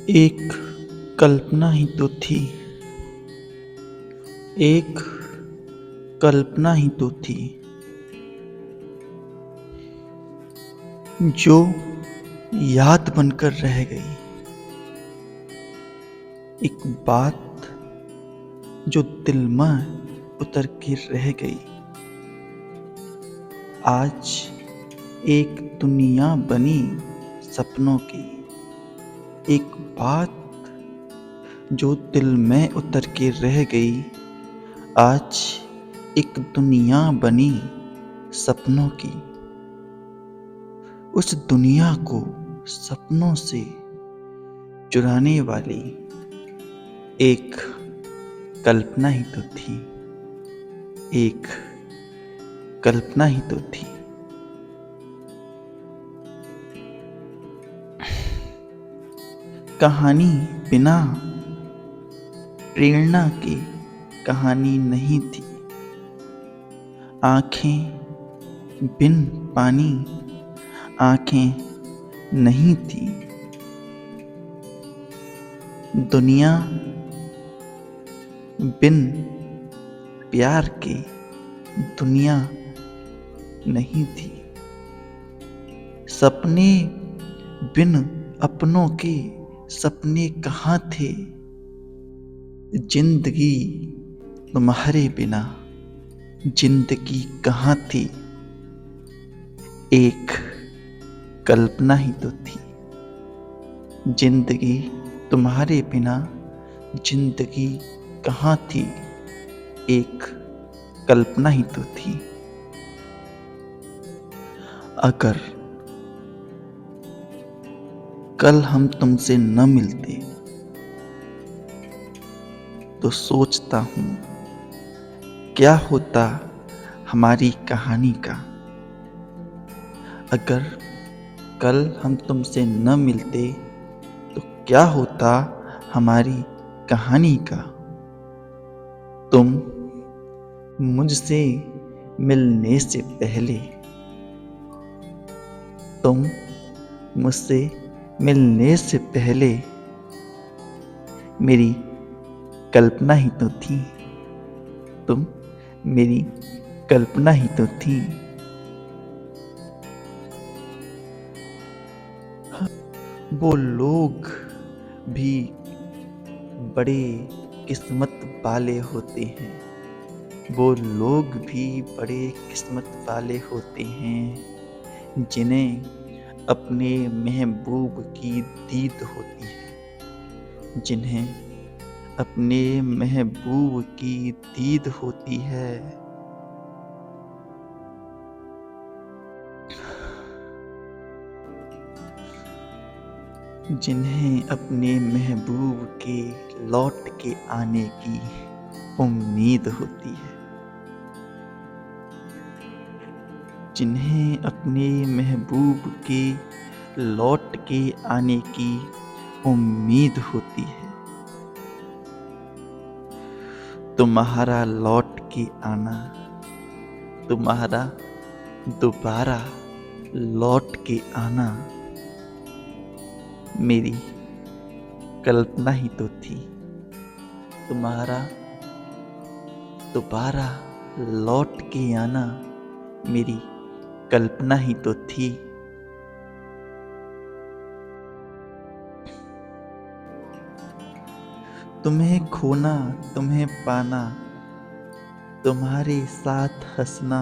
एक कल्पना ही तो थी, एक कल्पना ही तो थी, जो याद बनकर रह गई। एक बात जो दिल में उतर के रह गई। आज एक दुनिया बनी सपनों की। एक बात जो दिल में उतर के रह गई। आज एक दुनिया बनी सपनों की। उस दुनिया को सपनों से चुराने वाली एक कल्पना ही तो थी, एक कल्पना ही तो थी। कहानी बिना प्रेरणा के कहानी नहीं थी। आंखें बिन पानी आंखें नहीं थी। दुनिया बिन प्यार के दुनिया नहीं थी। सपने बिन अपनों के सपने कहाँ थे। जिंदगी तुम्हारे बिना जिंदगी कहाँ थी। एक कल्पना ही तो थी। जिंदगी तुम्हारे बिना जिंदगी कहाँ थी। एक कल्पना ही तो थी। अगर कल हम तुमसे न मिलते तो सोचता हूँ क्या होता हमारी कहानी का। अगर कल हम तुमसे न मिलते तो क्या होता हमारी कहानी का। तुम मुझसे मिलने से पहले, तुम मुझसे मिलने से पहले मेरी कल्पना ही तो थी। तुम मेरी कल्पना ही तो थी। वो लोग भी बड़े किस्मत वाले होते हैं। वो लोग भी बड़े किस्मत वाले होते हैं जिन्हें अपने महबूब की दीद होती है। जिन्हें अपने महबूब की दीद होती है। जिन्हें अपने महबूब के लौट के आने की उम्मीद होती है। जिन्हें अपने महबूब के लौट के आने की उम्मीद होती है। तुम्हारा लौट के आना, तुम्हारा दोबारा लौट के आना मेरी कल्पना ही तो थी। तुम्हारा दोबारा लौट के आना मेरी कल्पना ही तो थी। तुम्हें खोना, तुम्हें पाना, तुम्हारे साथ हंसना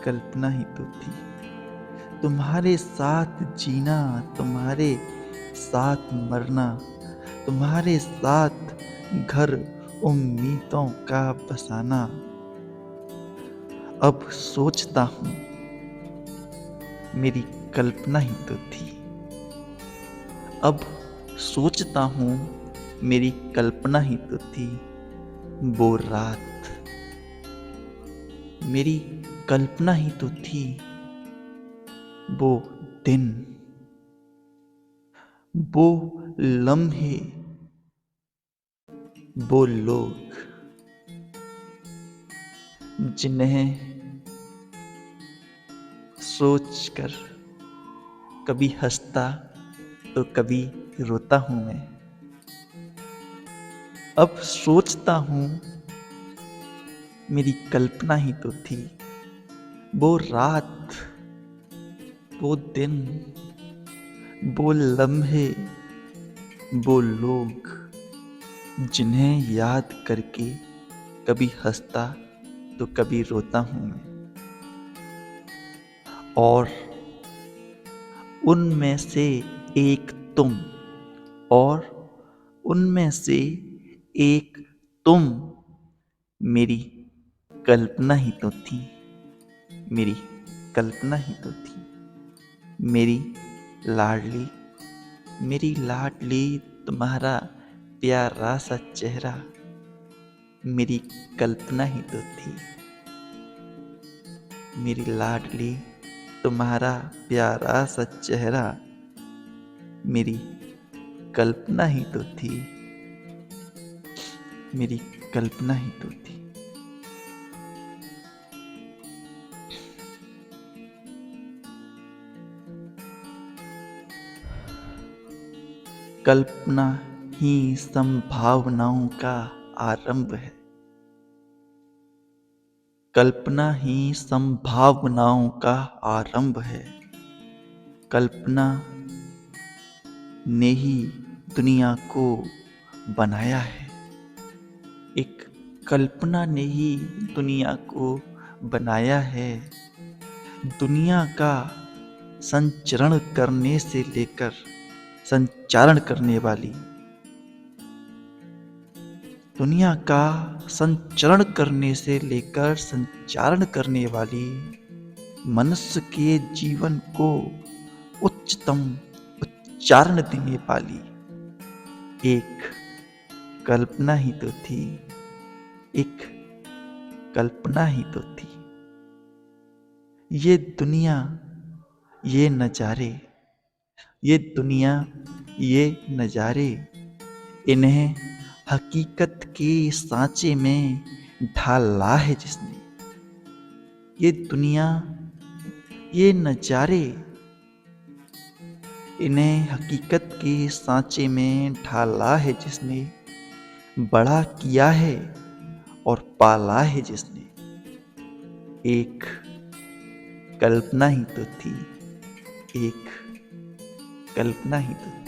कल्पना ही तो थी। तुम्हारे साथ जीना, तुम्हारे साथ मरना, तुम्हारे साथ घर उम्मीदों का बसाना। अब सोचता हूँ मेरी कल्पना ही तो थी। अब सोचता हूँ मेरी कल्पना ही तो थी। वो रात मेरी कल्पना ही तो थी। वो दिन, वो लम्हे, वो लोग जिन्हें सोचकर कभी हंसता तो कभी रोता हूँ मैं। अब सोचता हूँ मेरी कल्पना ही तो थी। वो रात, वो दिन, वो लम्हे, वो लोग जिन्हें याद करके कभी हंसता तो कभी रोता हूँ मैं। और उनमें से एक तुम, और उनमें से एक तुम मेरी कल्पना ही तो थी। मेरी कल्पना ही तो थी। मेरी लाडली, मेरी लाडली, तुम्हारा प्यारा सा चेहरा मेरी कल्पना ही तो थी। मेरी लाडली, तुम्हारा प्यारा सा चेहरा मेरी कल्पना ही तो थी। मेरी कल्पना ही तो थी। कल्पना ही संभावनाओं का आरंभ है। कल्पना ही संभावनाओं का आरंभ है। कल्पना ने ही दुनिया को बनाया है। एक कल्पना ने ही दुनिया को बनाया है। दुनिया का संचरण करने से लेकर संचारण करने वाली, दुनिया का संचरण करने से लेकर संचारण करने वाली, मनुष्य के जीवन को उच्चतम उच्चारण देने वाली एक कल्पना ही तो थी। एक कल्पना ही तो थी। ये दुनिया, ये नजारे, ये दुनिया, ये नजारे, इन्हें हकीकत के सांचे में ढाला है जिसने। ये दुनिया, ये नजारे, इन्हें हकीकत के सांचे में ढाला है जिसने। बड़ा किया है और पाला है जिसने। एक कल्पना ही तो थी। एक कल्पना ही तो थी।